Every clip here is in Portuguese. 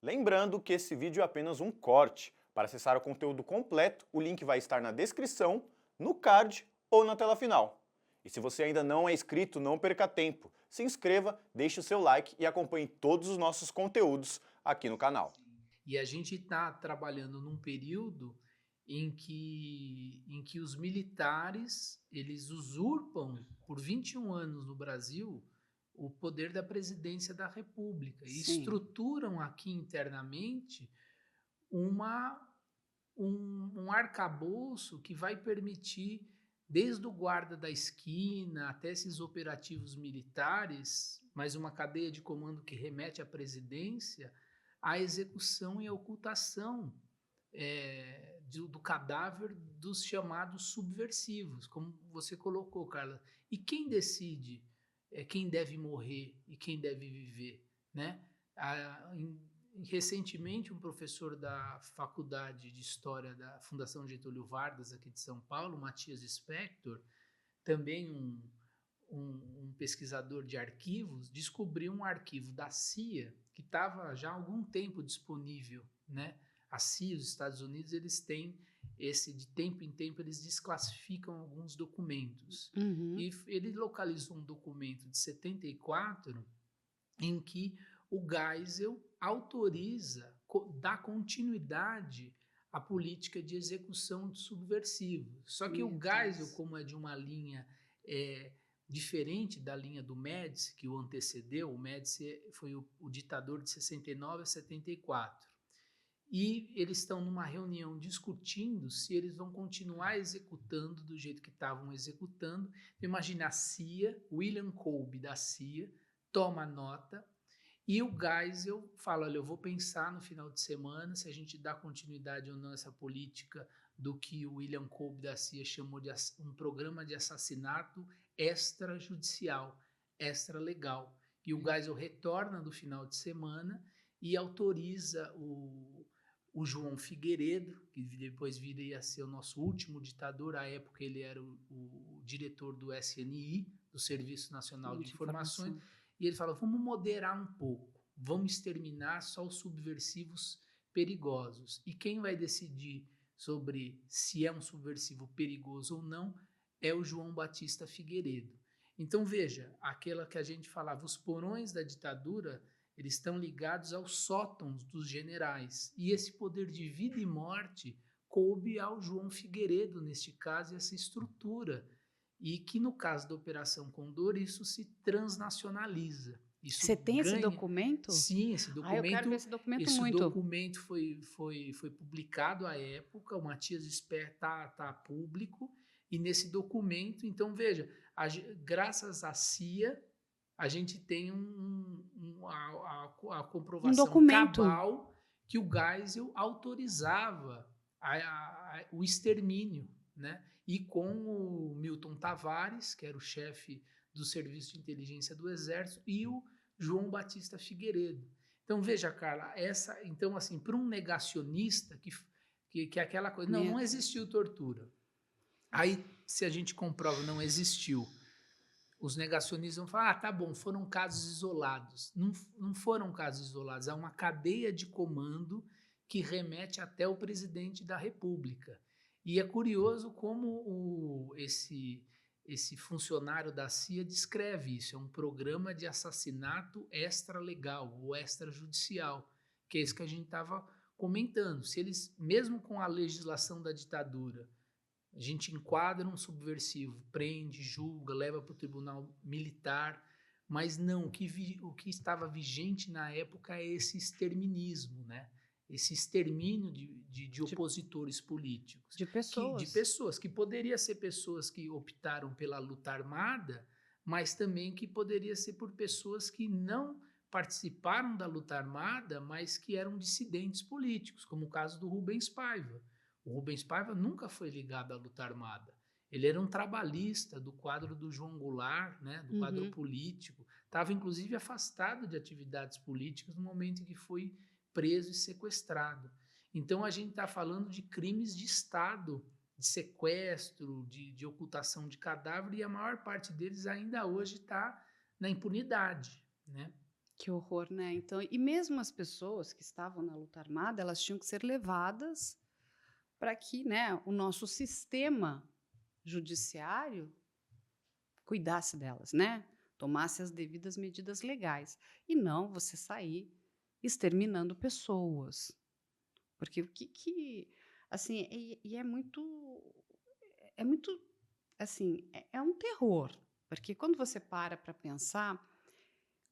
Lembrando que esse vídeo é apenas um corte. Para acessar o conteúdo completo, o link vai estar na descrição, no card ou na tela final. E se você ainda não é inscrito, não perca tempo. Se inscreva, deixe o seu like e acompanhe todos os nossos conteúdos aqui no canal. Sim. E a gente está trabalhando num período em que os militares eles usurpam por 21 anos no Brasil o poder da presidência da República e Sim. estruturam aqui internamente uma, um arcabouço que vai permitir, desde o guarda da esquina até esses operativos militares, mais uma cadeia de comando que remete à presidência, a execução e a ocultação do cadáver dos chamados subversivos, como você colocou, Carla. E quem decide quem deve morrer e quem deve viver, né? Recentemente, um professor da Faculdade de História da Fundação Getúlio Vargas, aqui de São Paulo, Matias Spector, também um pesquisador de arquivos, descobriu um arquivo da CIA que estava já há algum tempo disponível, né? A CIA, os Estados Unidos, eles têm de tempo em tempo, eles desclassificam alguns documentos. Uhum. E ele localizou um documento de 74 em que o Geisel autoriza, dá continuidade à política de execução de subversivos. Só que o Meu Geisel, Deus. como é de uma linha diferente da linha do Médici, que o antecedeu, o Médici foi o ditador de 69 a 74. E eles estão numa reunião discutindo se eles vão continuar executando do jeito que estavam executando. Imagina a CIA, William Colby da CIA, toma nota, e o Geisel fala, olha, eu vou pensar no final de semana se a gente dá continuidade ou não a essa política do que o William Colby da CIA chamou de um programa de assassinato extrajudicial, extralegal. E o Geisel retorna no final de semana e autoriza o João Figueiredo, que depois viria a ser o nosso último ditador, à época ele era o diretor do SNI, do Serviço Nacional de De Informações, informação. e ele fala, vamos moderar um pouco, vamos exterminar só os subversivos perigosos. E quem vai decidir sobre se é um subversivo perigoso ou não é o João Batista Figueiredo. Então veja, aquela que a gente falava, os porões da ditadura, eles estão ligados aos sótãos dos generais. E esse poder de vida e morte coube ao João Figueiredo, neste caso, essa estrutura. E que no caso da Operação Condor, isso se transnacionaliza. Isso Você tem esse ganha. documento? Sim, Ah, eu quero ver esse documento esse muito. documento foi publicado à época, o Matias Sper tá público, e nesse documento, então veja, graças à CIA, a gente tem a Um comprovação documento. cabal que o Geisel autorizava o extermínio, né? E com o Milton Tavares, que era o chefe do Serviço de Inteligência do Exército, e o João Batista Figueiredo. Então, veja, Carla, então, assim, para um negacionista que é aquela coisa, não, Meu não Deus. existiu tortura. Aí, se a gente comprova não existiu, os negacionistas vão falar, tá bom, foram casos isolados. Não, não foram casos isolados, há uma cadeia de comando que remete até o presidente da República. E é curioso como esse funcionário da CIA descreve isso, é um programa de assassinato extralegal ou extrajudicial, que é isso que a gente estava comentando. Se eles, mesmo com a legislação da ditadura, a gente enquadra um subversivo, prende, julga, leva para o tribunal militar, mas não, o que estava vigente na época é esse exterminismo, né? Esse extermínio de De, opositores políticos, de de pessoas. pessoas, que poderia ser pessoas que optaram pela luta armada, mas também que poderia ser por pessoas que não participaram da luta armada, mas que eram dissidentes políticos, como o caso do Rubens Paiva. O Rubens Paiva nunca foi ligado à luta armada. Ele era um trabalhista do quadro do João Goulart, né, do quadro Uhum. político. Estava, inclusive, afastado de atividades políticas no momento em que foi preso e sequestrado. Então, a gente está falando de crimes de Estado, de sequestro, de ocultação de cadáver, e a maior parte deles ainda hoje está na impunidade, né? Que horror, né? Então, e mesmo as pessoas que estavam na luta armada, elas tinham que ser levadas para que, né, o nosso sistema judiciário cuidasse delas, né? Tomasse as devidas medidas legais. E não você sair exterminando pessoas. Porque o que assim, e é muito, assim, é um terror. Porque quando você para pensar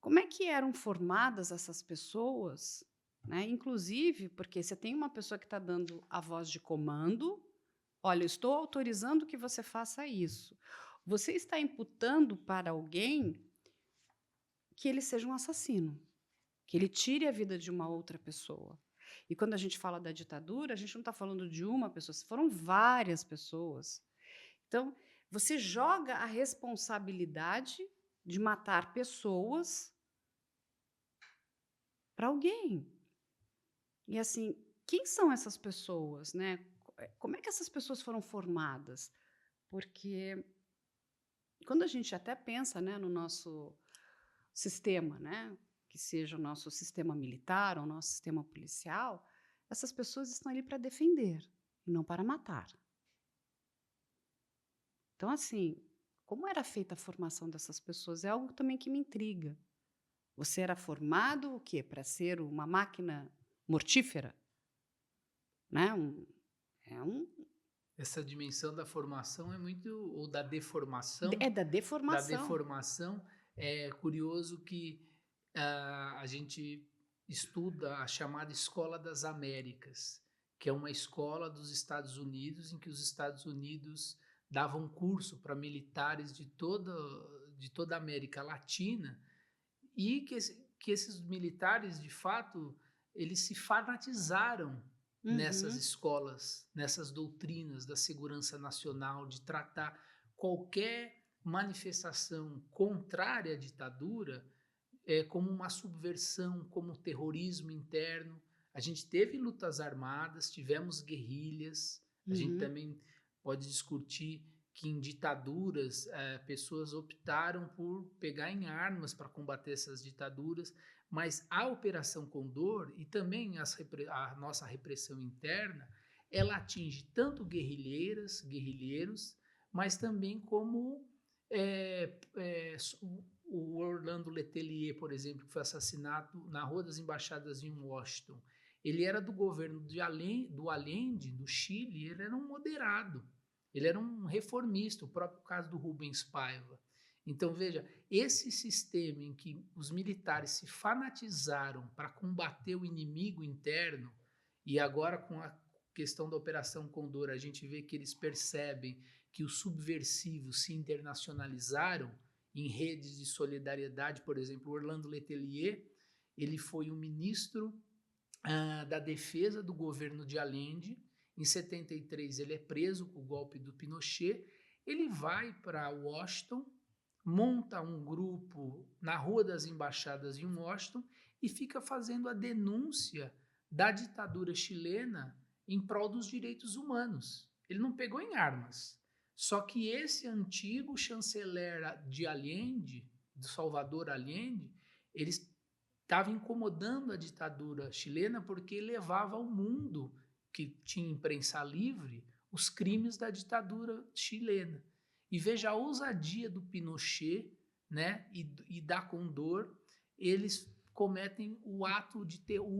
como é que eram formadas essas pessoas, né? Inclusive, porque você tem uma pessoa que está dando a voz de comando, olha, eu estou autorizando que você faça isso. Você está imputando para alguém que ele seja um assassino, que ele tire a vida de uma outra pessoa. E quando a gente fala da ditadura, a gente não está falando de uma pessoa, foram várias pessoas. Então, você joga a responsabilidade de matar pessoas para alguém. E assim, quem são essas pessoas, né? Como é que essas pessoas foram formadas? Porque quando a gente até pensa, né, no nosso sistema, né, que seja o nosso sistema militar ou o nosso sistema policial, essas pessoas estão ali para defender e não para matar. Então, assim, como era feita a formação dessas pessoas é algo também que me intriga. Você era formado o quê? Para ser uma máquina mortífera? Né? É um, Essa dimensão da formação é muito, ou da deformação. é da Da deformação. deformação, é curioso que a gente estuda a chamada Escola das Américas, que é uma escola dos Estados Unidos, em que os Estados Unidos davam curso para militares de toda a América Latina, e que esses militares, de fato, eles se fanatizaram nessas Uhum. escolas, nessas doutrinas da segurança nacional, de tratar qualquer manifestação contrária à ditadura como uma subversão, como terrorismo interno. A gente teve lutas armadas, tivemos guerrilhas, a gente Uhum. também pode discutir que em ditaduras pessoas optaram por pegar em armas para combater essas ditaduras, mas a Operação Condor e também a nossa repressão interna, ela atinge tanto guerrilheiros, mas também como o Orlando Letelier, por exemplo, que foi assassinado na Rua das Embaixadas em Washington. Ele era do governo do Allende, do Chile, ele era um moderado, ele era um reformista, o próprio caso do Rubens Paiva. Então, veja, esse sistema em que os militares se fanatizaram para combater o inimigo interno, e agora com a questão da Operação Condor, a gente vê que eles percebem que os subversivos se internacionalizaram em redes de solidariedade. Por exemplo, Orlando Letelier, ele foi o ministro da defesa do governo de Allende. Em 73 ele é preso com o golpe do Pinochet, ele vai para Washington, monta um grupo na Rua das Embaixadas em Washington e fica fazendo a denúncia da ditadura chilena em prol dos direitos humanos. Ele não pegou em armas. Só que esse antigo chanceler de Allende, do Salvador Allende, ele estava incomodando a ditadura chilena porque levava ao mundo, que tinha imprensa livre, os crimes da ditadura chilena. E veja a ousadia do Pinochet, né, e da Condor, eles cometem o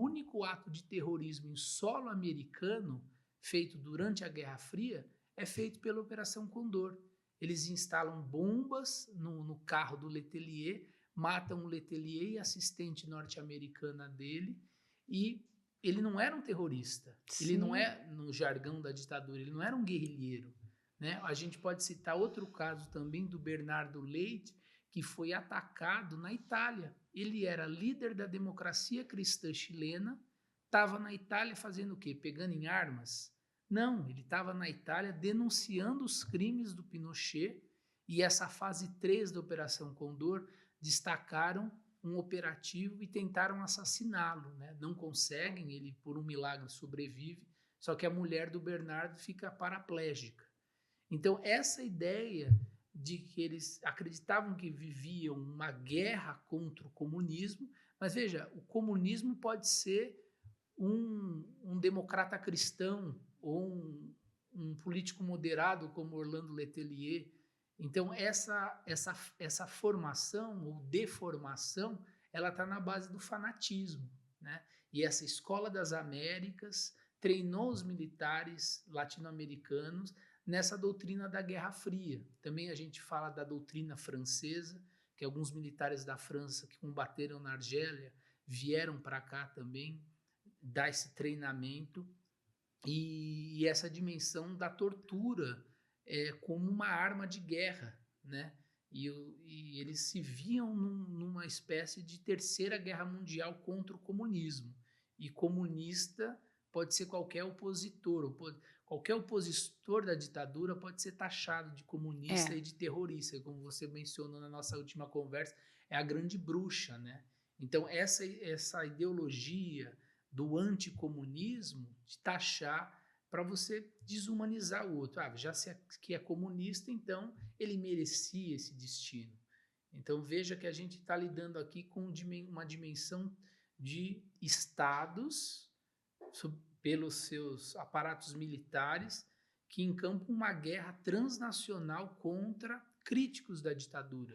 único ato de terrorismo em solo americano feito durante a Guerra Fria é feito pela Operação Condor. Eles instalam bombas no carro do Letelier, matam o Letelier e a assistente norte-americana dele, e ele não era um terrorista, ele não Sim. é, no jargão da ditadura, ele não era um guerrilheiro. Né? A gente pode citar outro caso também do Bernardo Leite, que foi atacado na Itália. Ele era líder da democracia cristã chilena, estava na Itália fazendo o quê? Pegando em armas? Não, ele estava na Itália denunciando os crimes do Pinochet, e essa fase 3 da Operação Condor destacaram um operativo e tentaram assassiná-lo. Né? Não conseguem, ele por um milagre sobrevive, só que a mulher do Bernardo fica paraplégica. Então, essa ideia de que eles acreditavam que viviam uma guerra contra o comunismo, Mas veja, o comunismo pode ser um democrata cristão ou um político moderado como Orlando Letelier. Então, essa formação ou deformação, ela está na base do fanatismo, né? E essa Escola das Américas treinou os militares latino-americanos nessa doutrina da Guerra Fria. Também a gente fala da doutrina francesa, que alguns militares da França que combateram na Argélia vieram para cá também dar esse treinamento e essa dimensão da tortura como uma arma de guerra, né? E eles se viam numa espécie de terceira guerra mundial contra o comunismo. E comunista pode ser qualquer opositor, qualquer opositor da ditadura pode ser taxado de comunista e de terrorista, como você mencionou na nossa última conversa, é a grande bruxa, né? Então, essa ideologia do anticomunismo, de taxar para você desumanizar o outro. Já que é comunista, então ele merecia esse destino. Então veja que a gente está lidando aqui com uma dimensão de estados, pelos seus aparatos militares, que encampam uma guerra transnacional contra críticos da ditadura.